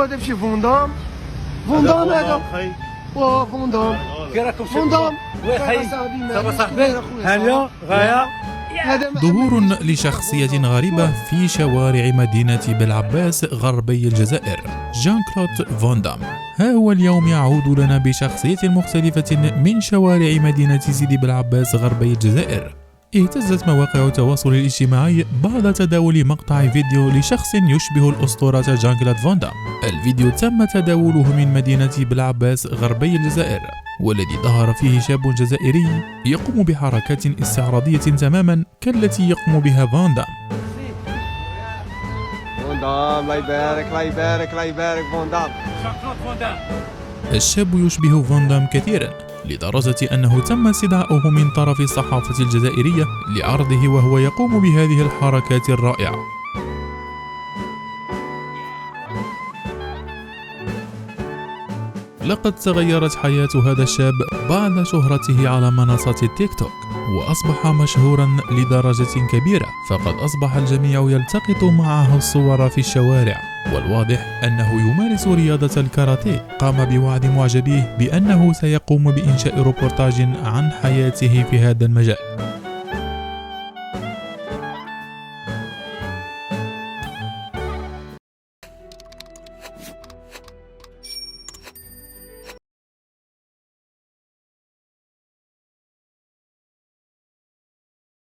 هذا ماشي فوندام. فوندام هذا. واه فوندام. كي راكم فوندام. صافا صاحبي هانيا غايه. ظهور لشخصية غريبة في شوارع مدينة بلعباس غربي الجزائر، جان كلود فان دام. ها هو اليوم يعود لنا بشخصية مختلفة من شوارع مدينة سيدي بلعباس غربي الجزائر. اهتزت مواقع التواصل الاجتماعي بعد تداول مقطع فيديو لشخص يشبه الأسطورة جان كلود فان دام. الفيديو تم تداوله من مدينة بلعباس غربي الجزائر، والذي ظهر فيه شاب جزائري يقوم بحركات استعراضية تماما كالتي يقوم بها فان دام. فوندام الله يبارك الله يبارك الله يبارك فوندام. الشاب يشبه فان دام كثيرا لدرجة أنه تم استدعاؤه من طرف الصحافة الجزائرية لعرضه وهو يقوم بهذه الحركات الرائعة. لقد تغيرت حياة هذا الشاب بعد شهرته على منصة التيك توك، وأصبح مشهورا لدرجة كبيرة، فقد أصبح الجميع يلتقط معه الصور في الشوارع، والواضح أنه يمارس رياضة الكاراتيه. قام بوعد معجبيه بأنه سيقوم بإنشاء روبورتاج عن حياته في هذا المجال.